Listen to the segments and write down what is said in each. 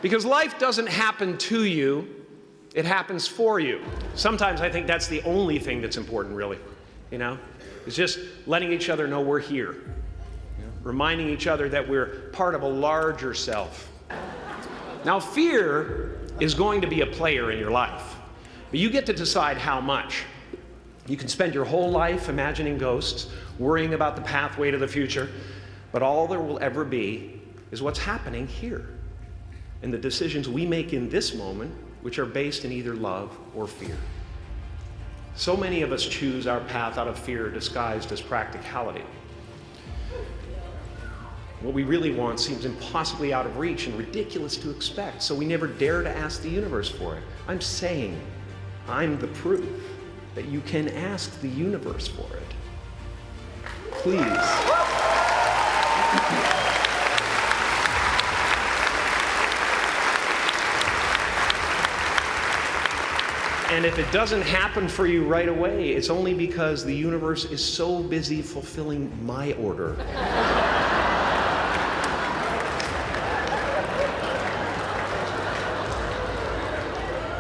Because life doesn't happen to you, it happens for you. Sometimes I think that's the only thing that's important, really, It's just letting each other know we're here. Reminding each other that we're part of a larger self. Now, fear is going to be a player in your life, but you get to decide how much. You can spend your whole life imagining ghosts, worrying about the pathway to the future, but all there will ever be is what's happening here, and the decisions we make in this moment, which are based in either love or fear. So many of us choose our path out of fear disguised as practicality. What we really want seems impossibly out of reach and ridiculous to expect, so we never dare to ask the universe for it. I'm saying I'm the proof that you can ask the universe for it. Please. And if it doesn't happen for you right away, it's only because the universe is so busy fulfilling my order.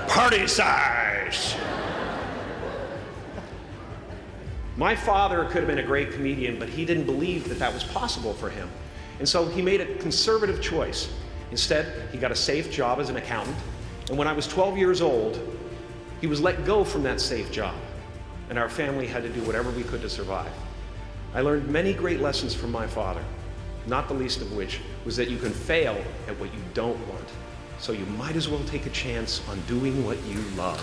Party size! My father could have been a great comedian, but he didn't believe that that was possible for him. And so he made a conservative choice. Instead, he got a safe job as an accountant. And when I was 12 years old, he was let go from that safe job. And our family had to do whatever we could to survive. I learned many great lessons from my father, not the least of which was that you can fail at what you don't want. So you might as well take a chance on doing what you love.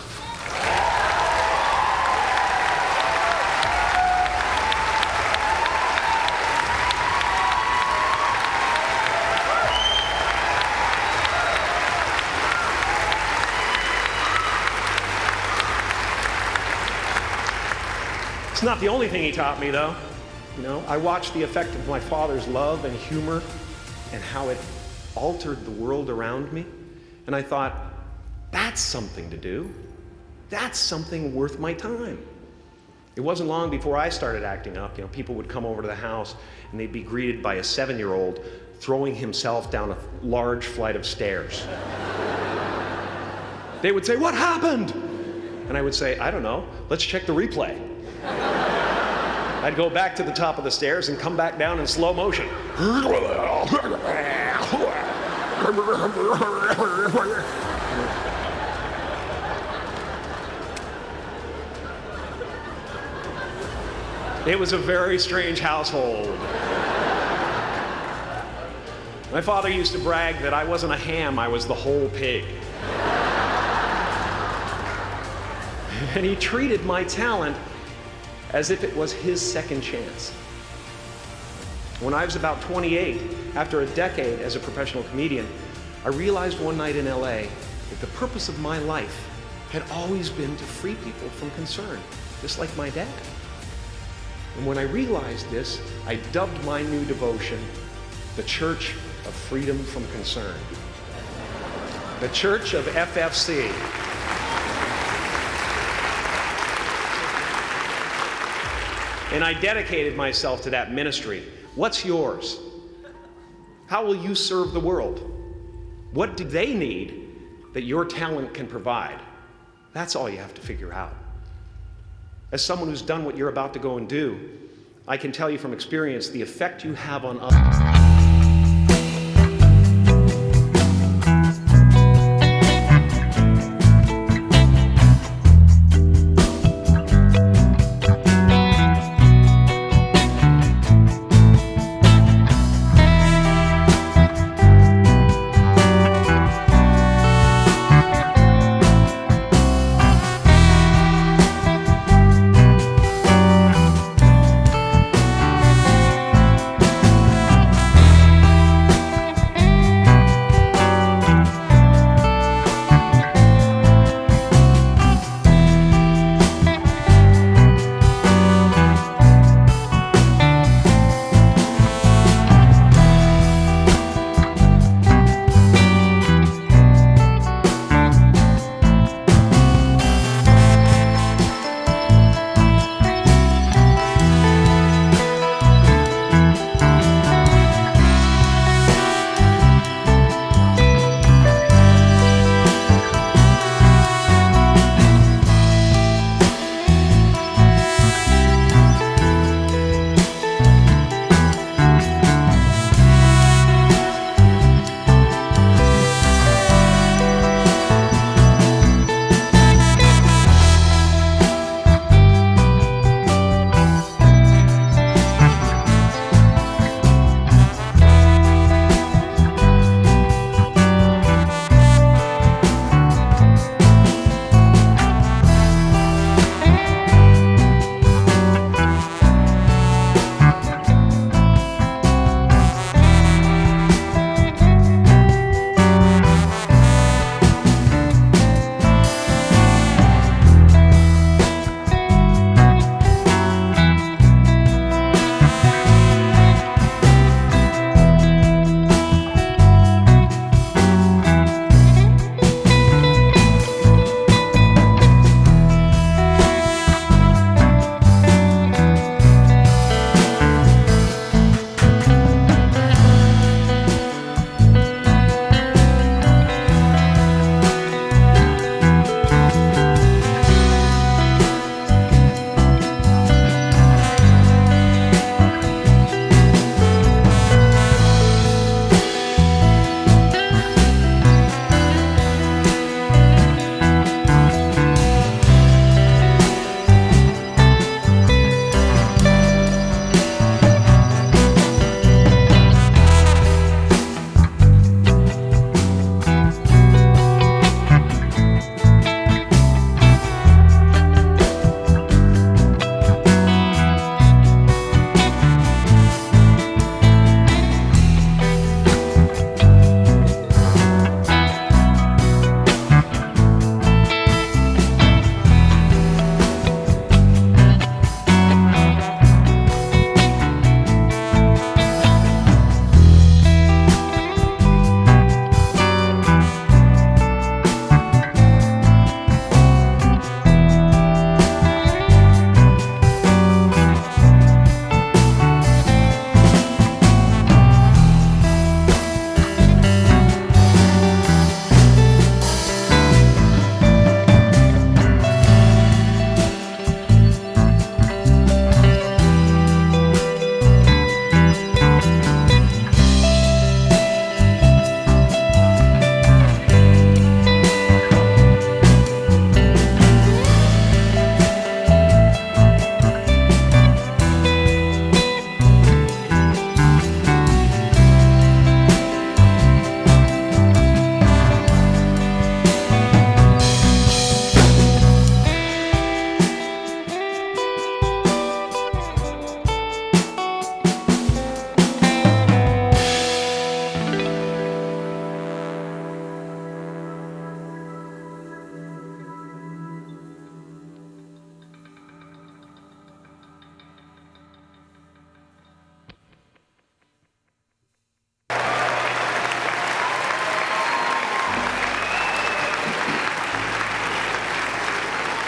It's not the only thing he taught me, though. I watched the effect of my father's love and humor and how it altered the world around me. And I thought, that's something to do. That's something worth my time. It wasn't long before I started acting up. People would come over to the house and they'd be greeted by a 7-year-old throwing himself down a large flight of stairs. They would say, "What happened?" And I would say, "I don't know. Let's check the replay." I'd go back to the top of the stairs and come back down in slow motion. It was a very strange household. My father used to brag that I wasn't a ham, I was the whole pig. And he treated my talent as if it was his second chance. When I was about 28, after a decade as a professional comedian, I realized one night in LA that the purpose of my life had always been to free people from concern, just like my dad. And when I realized this, I dubbed my new devotion the Church of Freedom from Concern. The Church of FFC. And I dedicated myself to that ministry. What's yours? How will you serve the world? What do they need that your talent can provide? That's all you have to figure out. As someone who's done what you're about to go and do, I can tell you from experience the effect you have on others.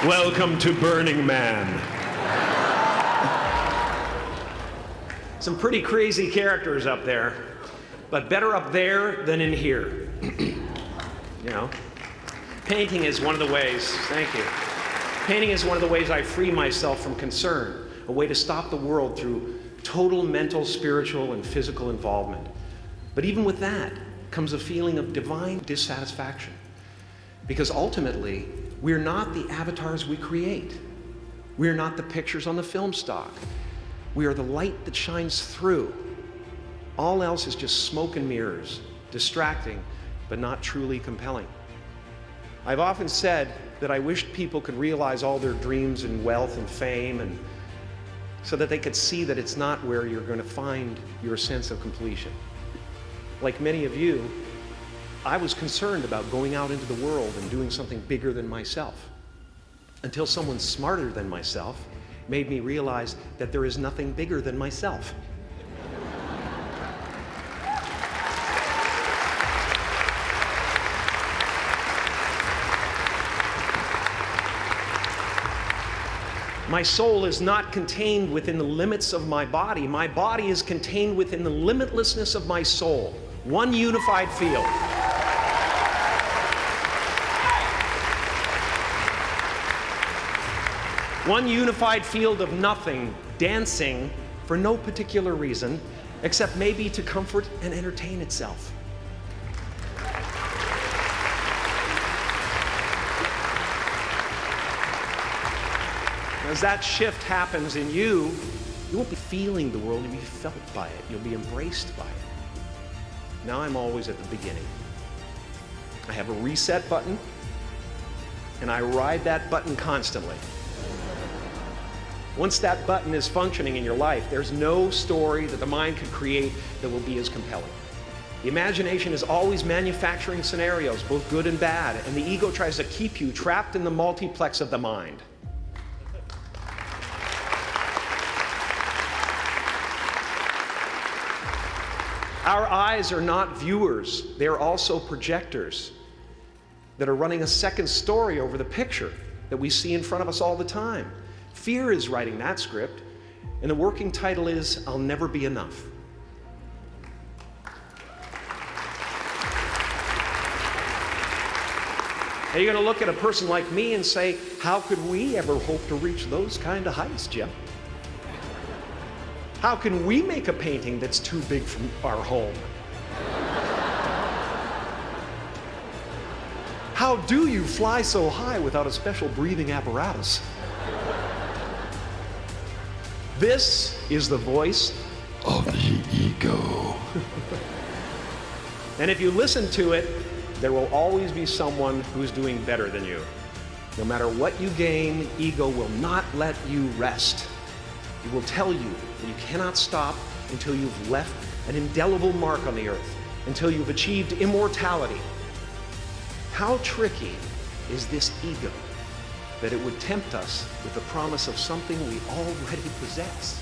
Welcome to Burning Man. Some pretty crazy characters up there, but better up there than in here. You know, painting is one of the ways, thank you. Painting is one of the ways I free myself from concern, a way to stop the world through total mental, spiritual, and physical involvement. But even with that comes a feeling of divine dissatisfaction, because ultimately, we're not the avatars we create. We're not the pictures on the film stock. We are the light that shines through. All else is just smoke and mirrors, distracting, but not truly compelling. I've often said that I wished people could realize all their dreams and wealth and fame, and so that they could see that it's not where you're going to find your sense of completion. Like many of you, I was concerned about going out into the world and doing something bigger than myself, until someone smarter than myself made me realize that there is nothing bigger than myself. My soul is not contained within the limits of my body. My body is contained within the limitlessness of my soul. One unified field. One unified field of nothing, dancing for no particular reason, except maybe to comfort and entertain itself. As that shift happens in you, you won't be feeling the world, you'll be felt by it. You'll be embraced by it. Now I'm always at the beginning. I have a reset button, and I ride that button constantly. Once that button is functioning in your life, there's no story that the mind could create that will be as compelling. The imagination is always manufacturing scenarios, both good and bad, and the ego tries to keep you trapped in the multiplex of the mind. Our eyes are not viewers, they're also projectors that are running a second story over the picture that we see in front of us all the time. Fear is writing that script, and the working title is, I'll Never Be Enough. Are you going to look at a person like me and say, how could we ever hope to reach those kind of heights, Jim? How can we make a painting that's too big for our home? How do you fly so high without a special breathing apparatus? This is the voice of the ego. And if you listen to it, there will always be someone who's doing better than you. No matter what you gain, ego will not let you rest. It will tell you that you cannot stop until you've left an indelible mark on the earth, until you've achieved immortality. How tricky is this ego that it would tempt us with the promise of something we already possess?